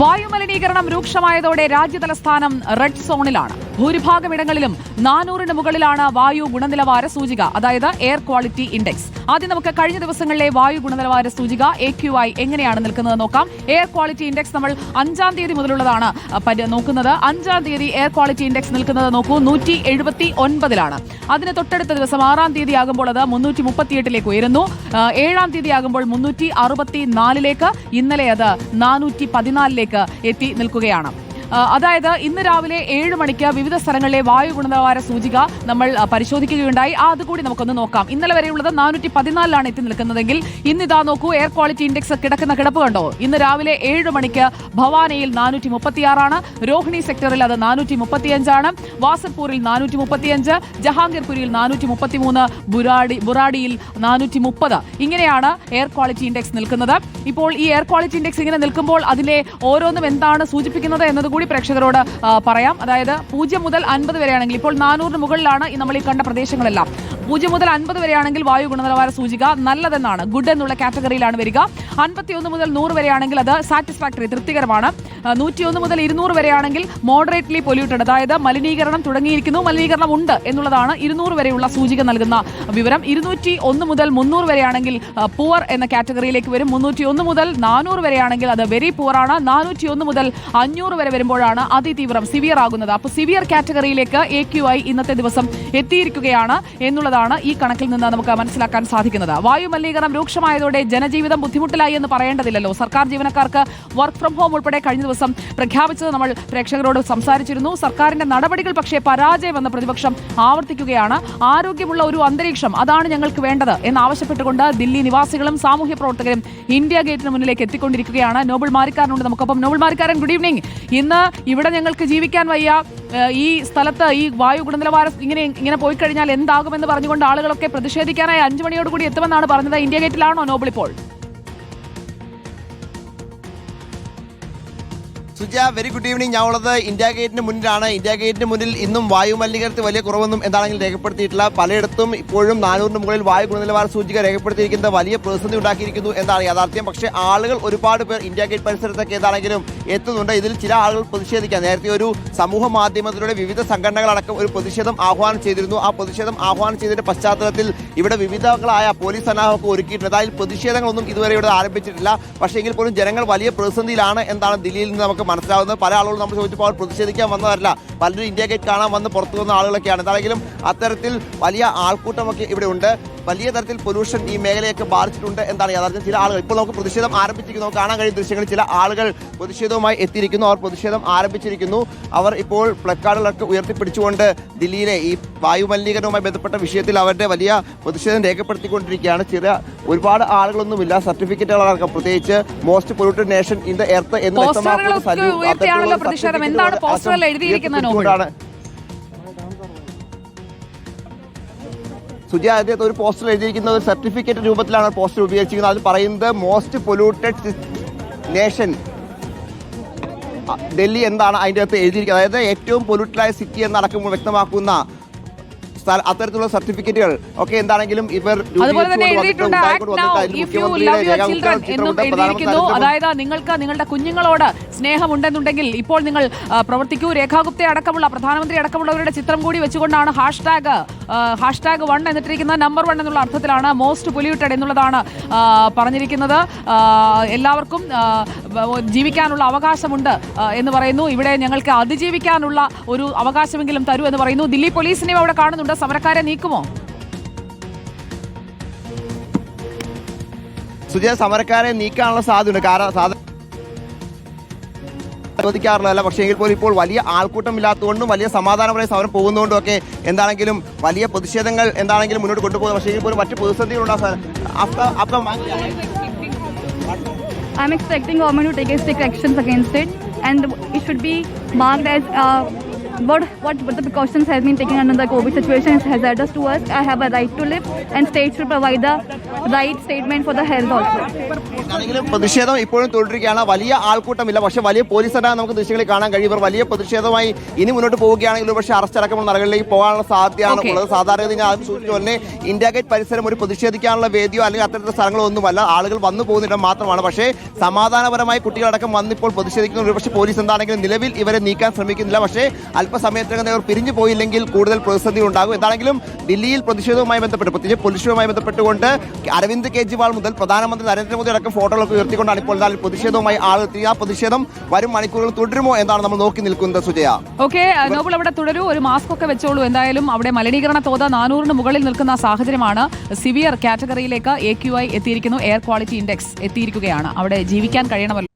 വായുമലിനീകരണം രൂക്ഷമായതോടെ രാജ്യതലസ്ഥാനം റെഡ് സോണിലാണ്. ഭൂരിഭാഗം ഇടങ്ങളിലും 400-ന് മുകളിലാണ് വായു ഗുണനിലവാര സൂചിക, അതായത് എയർ ക്വാളിറ്റി ഇൻഡെക്സ്. ആദ്യം നമുക്ക് കഴിഞ്ഞ ദിവസങ്ങളിലെ വായു ഗുണനിലവാര സൂചിക AQI എങ്ങനെയാണ് നിൽക്കുന്നത് നോക്കാം. എയർ ക്വാളിറ്റി ഇൻഡെക്സ് നമ്മൾ 5-ാം തീയതി മുതലുള്ളതാണ് നോക്കുന്നത്. 5-ാം തീയതി എയർ ക്വാളിറ്റി ഇൻഡെക്സ് നിൽക്കുന്നത് നോക്കൂ, 179-ലാണ്. അതിന് തൊട്ടടുത്ത ദിവസം 6-ാം തീയതി ആകുമ്പോൾ അത് 338-ലേക്ക് ഉയരുന്നു. 7-ാം തീയതി ആകുമ്പോൾ 364-ലേക്ക്, ഇന്നലെ അത് 414-ലേക്ക് എത്തി നിൽക്കുകയാണ്. അതായത് ഇന്ന് രാവിലെ 7 മണിക്ക് വിവിധ സ്ഥലങ്ങളിലെ വായു ഗുണനിലവാര സൂചിക നമ്മൾ പരിശോധിക്കുകയുണ്ടായി. അതുകൂടി നമുക്കൊന്ന് നോക്കാം. ഇന്നലെ വരെയുള്ളത് 414-ലാണ് എത്തി നിൽക്കുന്നതെങ്കിൽ ഇന്നിതാ നോക്കൂ, എയർ ക്വാളിറ്റി ഇൻഡെക്സ് കിടക്കുന്ന കിടപ്പ് കണ്ടോ. ഇന്ന് രാവിലെ 7 മണിക്ക് ഭവാനിയിൽ 436-ആണ്, രോഹിണി സെക്ടറിൽ അത് 435-ആണ്, വാസർപൂരിൽ 435, ജഹാംഗീർപുരിയിൽ 433, ബുറാഡിയിൽ 430. ഇങ്ങനെയാണ് എയർ ക്വാളിറ്റി ഇൻഡെക്സ് നിൽക്കുന്നത്. ഇപ്പോൾ ഈ എയർ ക്വാളിറ്റി ഇൻഡെക്സ് ഇങ്ങനെ നിൽക്കുമ്പോൾ അതിലെ ഓരോന്നും എന്താണ് സൂചിപ്പിക്കുന്നത് എന്നത് കൂടി പ്രേക്ഷകരോട് പറയാം. അതായത് 0 മുതൽ 50 വരെയാണെങ്കിൽ, ഇപ്പോൾ 400-ന് മുകളിലാണ് നമ്മൾ ഈ കണ്ട പ്രദേശങ്ങളെല്ലാം. 0 മുതൽ 50 വരെയാണെങ്കിൽ വായു ഗുണനിലവാര സൂചിക നല്ലതെന്നാണ്, ഗുഡ് എന്നുള്ള കാറ്റഗറിയിലാണ് വരിക. 51 മുതൽ 100 വരെയാണെങ്കിൽ അത് സാറ്റിസ്ഫാക്ടറി, തൃപ്തികരമാണ്. 101 മുതൽ 200 വരെയാണെങ്കിൽ മോഡറേറ്റ്ലി പൊല്യൂട്ടഡ്, അതായത് മലിനീകരണം തുടങ്ങിയിരിക്കുന്നു, മലിനീകരണം ഉണ്ട് എന്നുള്ളതാണ് 200 വരെയുള്ള സൂചിക നൽകുന്ന വിവരം. 201 മുതൽ 300 വരെയാണെങ്കിൽ പുവർ എന്ന കാറ്റഗറിയിലേക്ക് വരും. 301 മുതൽ 400 വരെയാണെങ്കിൽ അത് വെരി പുവർ ആണ്. 401 മുതൽ 500 വരെ വരുമ്പോഴാണ് അതിതീവ്രം, സിവിയർ ആകുന്നത്. അപ്പോൾ സിവിയർ കാറ്റഗറിയിലേക്ക് AQI ഇന്നത്തെ ദിവസം എത്തിയിരിക്കുകയാണ് എന്നുള്ളതാണ് ഈ കണക്കിൽ നിന്ന് നമുക്ക് മനസ്സിലാക്കാൻ സാധിക്കുന്നത്. വായു മലിനീകരണം രൂക്ഷമായതോടെ ജനജീവിതം ബുദ്ധിമുട്ടിലായി എന്ന് പറയേണ്ടതില്ലല്ലോ. സർക്കാർ ജീവനക്കാർക്ക് വർക്ക് ഫ്രം ഹോം ഉൾപ്പെടെ കഴിഞ്ഞ ദിവസം പ്രഖ്യാപിച്ചത് നമ്മൾ പ്രേക്ഷകരോട് സംസാരിച്ചിരുന്നു. സർക്കാരിന്റെ നടപടികൾ പക്ഷേ പരാജയമെന്ന് പ്രതിപക്ഷം ആവർത്തിക്കുകയാണ്. ആരോഗ്യമുള്ള ഒരു അന്തരീക്ഷം, അതാണ് ഞങ്ങൾക്ക് വേണ്ടത് എന്നാവശ്യപ്പെട്ടുകൊണ്ട് ദില്ലി നിവാസികളും സാമൂഹ്യ പ്രവർത്തകരും ഇന്ത്യ ഗേറ്റിന് മുന്നിലേക്ക് എത്തിക്കൊണ്ടിരിക്കുകയാണ്. നോബിൾ മാരിക്കാരനുണ്ട് നമുക്കൊപ്പം. Noble Marikkaran, good evening. ഇന്ന് ഇവിടെ ഞങ്ങൾക്ക് ജീവിക്കാൻ വയ്യ, ഈ സ്ഥലത്ത് ഈ വായു ഗുണനിലവാരം ഇങ്ങനെ പോയി കഴിഞ്ഞാൽ എന്താകുമെന്ന് പറഞ്ഞുകൊണ്ട് ആളുകളൊക്കെ പ്രതിഷേധിക്കാനായി 5 മണിയോടുകൂടി എത്തുമെന്നാണ് പറഞ്ഞത്. ഇന്ത്യ ഗേറ്റിലാണോ നോബിൾ ഇപ്പോൾ? Suja, very good evening. ഞാൻ ഉള്ളത് ഇന്ത്യ ഗേറ്റിന് മുന്നിലാണ്. ഇന്ത്യ ഗേറ്റിന് മുന്നിൽ ഇന്നും വായു മലിനീകരണത്തിൽ വലിയ കുറവൊന്നും എന്താണെങ്കിലും രേഖപ്പെടുത്തിയിട്ടില്ല. പലയിടത്തും ഇപ്പോഴും 400-ന് മുകളിൽ വായു ഗുണനിലവാര സൂചിക രേഖപ്പെടുത്തിയിരിക്കുന്നത് വലിയ പ്രതിസന്ധി ഉണ്ടാക്കിയിരിക്കുന്നു എന്നാണ് യാഥാർത്ഥ്യം. പക്ഷേ ആളുകൾ ഒരുപാട് പേർ ഇന്ത്യ ഗേറ്റ് പരിസരത്തൊക്കെ ഏതാണെങ്കിലും എത്തുന്നുണ്ട്. ഇതിൽ ചില ആളുകൾ പ്രതിഷേധിക്കാൻ നേരത്തെ ഒരു സമൂഹ മാധ്യമത്തിലൂടെ വിവിധ സംഘടനകളടക്കം ഒരു പ്രതിഷേധം ആഹ്വാനം ചെയ്തിരുന്നു. ആ പ്രതിഷേധം ആഹ്വാനം ചെയ്തതിന്റെ പശ്ചാത്തലത്തിൽ ഇവിടെ വിവിധങ്ങളായ പോലീസ് സന്നാഹമൊക്കെ ഒരുക്കിയിട്ടുണ്ട്. അതായത് പ്രതിഷേധങ്ങളൊന്നും ഇതുവരെ ഇവിടെ ആരംഭിച്ചിട്ടില്ല. പക്ഷേ എങ്കിൽ പോലും ജനങ്ങൾ വലിയ പ്രതിസന്ധിയിലാണ് എന്താണ് ദില്ലിയിൽ നിന്ന് നമുക്ക് മനസ്സിലാവുന്നത്. പല ആളുകളും നമ്മൾ ചോദിച്ചപ്പോൾ അവർ പ്രതിഷേധിക്കാൻ വന്നതല്ല, പലരും ഇന്ത്യ ഗേറ്റ് കാണാൻ വന്ന് പുറത്തു വന്ന ആളുകളൊക്കെയാണ്. എന്താണെങ്കിലും അത്തരത്തിൽ വലിയ ആൾക്കൂട്ടമൊക്കെ ഇവിടെ ഉണ്ട്. വലിയ തരത്തിൽ പൊല്യൂഷൻ ഈ മേഖലയൊക്കെ ബാധിച്ചിട്ടുണ്ട് എന്താണ് യാഥാർത്ഥ്യം. ചില ആളുകൾ ഇപ്പോൾ നമുക്ക് പ്രതിഷേധം ആരംഭിച്ചിരിക്കുന്നു, കാണാൻ കഴിയുന്ന ദൃശ്യങ്ങളിൽ ചില ആളുകൾ പ്രതിഷേധവുമായി എത്തിയിരിക്കുന്നു. അവർ പ്രതിഷേധം ആരംഭിച്ചിരിക്കുന്നു. അവർ ഇപ്പോൾ പ്ലക്കാർഡുകളൊക്കെ ഉയർത്തിപ്പിടിച്ചുകൊണ്ട് ദില്ലിയിലെ ഈ വായു മലിനീകരണവുമായി ബന്ധപ്പെട്ട വിഷയത്തിൽ അവരുടെ വലിയ പ്രതിഷേധം രേഖപ്പെടുത്തിക്കൊണ്ടിരിക്കുകയാണ്. ഒരുപാട് ആളുകളൊന്നുമില്ല, സർട്ടിഫിക്കറ്റുകളടക്കം, പ്രത്യേകിച്ച് most polluted nation in the earth എന്ന് വ്യക്തമാക്കുന്ന സുജയ, അദ്ദേഹത്തെ ഒരു പോസ്റ്റർ എഴുതിയിരിക്കുന്നത് ഒരു സർട്ടിഫിക്കറ്റ് രൂപത്തിലാണ് പോസ്റ്റർ ഉപയോഗിച്ചിരിക്കുന്നത്. അതിൽ പറയുന്നത് മോസ്റ്റ് പൊല്യൂട്ടഡ് നേഷൻ ഡൽഹി എന്താണ് അതിൻ്റെ അകത്ത് എഴുതിയിരിക്കുന്നത്. അതായത് ഏറ്റവും പൊല്യൂട്ടഡായ സിറ്റി എന്നടക്കം വ്യക്തമാക്കുന്ന അത്തരത്തിലുള്ള സർട്ടിഫിക്കറ്റുകൾ ഒക്കെ എന്താണെങ്കിലും ഇവർ അതായത് നിങ്ങൾക്ക് നിങ്ങളുടെ കുഞ്ഞുങ്ങളോട് സ്നേഹമുണ്ടെന്നുണ്ടെങ്കിൽ ഇപ്പോൾ നിങ്ങൾ പ്രവർത്തിക്കൂ. രേഖാ ഗുപ്ത അടക്കമുള്ള പ്രധാനമന്ത്രി അടക്കമുള്ളവരുടെ ചിത്രം കൂടി വെച്ചുകൊണ്ടാണ് #1 എന്നിട്ടിരിക്കുന്നത്. നമ്പർ 1 എന്നുള്ള അർത്ഥത്തിലാണ് മോസ്റ്റ് പൊല്യൂട്ടഡ് എന്നുള്ളതാണ് പറഞ്ഞിരിക്കുന്നത്. എല്ലാവർക്കും ജീവിക്കാനുള്ള അവകാശമുണ്ട് എന്ന് പറയുന്നു. ഇവിടെ ഞങ്ങൾക്ക് അതിജീവിക്കാനുള്ള ഒരു അവകാശമെങ്കിലും തരൂ എന്ന് പറയുന്നു. ദില്ലി പോലീസിനെയും അവിടെ കാണുന്നുണ്ട്. സമരക്കാരെ നീക്കുമോ? സുജയ, സമരക്കാരെ നീക്കാനുള്ള സാധ്യതയുണ്ട്. കാരണം അനുവദിക്കാറുള്ളതല്ല. പക്ഷേ എങ്കിൽ പോലും ഇപ്പോൾ വലിയ ആൾക്കൂട്ടം ഇല്ലാത്തതുകൊണ്ടും വലിയ സമാധാനപരമായ സമരം പോകുന്നതുകൊണ്ടും ഒക്കെ എന്താണെങ്കിലും വലിയ പ്രതിഷേധങ്ങൾ എന്താണെങ്കിലും മുന്നോട്ട് കൊണ്ടുപോകുന്നത്. പക്ഷേ എങ്കിൽ പോലും മറ്റു പ്രതിസന്ധികളുണ്ടാകും. I'm expecting government to take strict actions against it, and it should be marked as what the precautions have been taken under the COVID situation is hazardous to us. I have a right to live, and states should provide the right statement for the health also. ആണെങ്കിലും പ്രതിഷേധം ഇപ്പോഴും തുടരുകയാണ്. വലിയ ആൾക്കൂട്ടമില്ല, പക്ഷേ വലിയ police സേന നമുക്ക് ദൃശ്യങ്ങളിൽ കാണാൻ കഴിയും. ഇവർ വലിയ പ്രതിഷേധവുമായി ഇനി മുന്നോട്ട് പോവുകയാണെങ്കിൽ പക്ഷേ അറസ്റ്റ് അടക്കമുള്ള നടകളിലേക്ക് പോകാനുള്ള സാധ്യതയാണ് ഉള്ളത്. സാധാരണ ഞാൻ ആദ്യം സൂചിപ്പിച്ച പോലെ ഇന്ത്യ ഗേറ്റ് പരിസരം ഒരു പ്രതിഷേധിക്കാനുള്ള വേദിയോ അല്ലെങ്കിൽ അത്തരത്തിലുള്ള സ്ഥലങ്ങളോ ഒന്നുമല്ല. ആളുകൾ വന്നു പോകുന്നിടം മാത്രമാണ്. പക്ഷേ സമാധാനപരമായി കുട്ടികളടക്കം വന്നിപ്പോൾ പ്രതിഷേധിക്കുന്നു. പക്ഷേ പോലീസ് എന്താണെങ്കിലും നിലവിൽ ഇവരെ നീക്കാൻ ശ്രമിക്കുന്നില്ല. പക്ഷേ അല്പസമയത്തിനകം ഇവർ പിരിഞ്ഞു പോയില്ലെങ്കിൽ കൂടുതൽ പ്രതിസന്ധി ഉണ്ടാകും. എന്താണെങ്കിലും ദില്ലിയിൽ പ്രതിഷേധവുമായി ബന്ധപ്പെട്ട് പ്രത്യേകിച്ച് പൊല്യൂഷനുമായി ബന്ധപ്പെട്ടുകൊണ്ട് അരവിന്ദ് കെജ്രിവാൾ മുതൽ പ്രധാനമന്ത്രി നരേന്ദ്രമോദി അടക്കം ഫോട്ടോകളൊക്കെ ഉയർത്തിക്കൊണ്ടാണ് ഇപ്പോൾ പ്രതിഷേധവുമായി ആളെത്തി. ആ പ്രതിഷേധം വരും മണിക്കൂറുകൾ തുടരുമോ എന്നാണ് നമ്മൾ നോക്കി നിൽക്കുന്നത്. സുജയ, ഓക്കെ, നോബിൾ അവിടെ തുടരൂ. ഒരു മാസ്ക് ഒക്കെ വെച്ചോളൂ. എന്തായാലും അവിടെ മലിനീകരണ തോത് 400 മുകളിൽ നിൽക്കുന്ന സാഹചര്യമാണ്. സിവിയർ കാറ്റഗറിയിലേക്ക് AQI എത്തിയിരിക്കുന്നു. എയർ ക്വാളിറ്റി ഇൻഡെക്സ് എത്തിയിരിക്കുകയാണ്. അവിടെ ജീവിക്കാൻ കഴിയണമല്ലോ.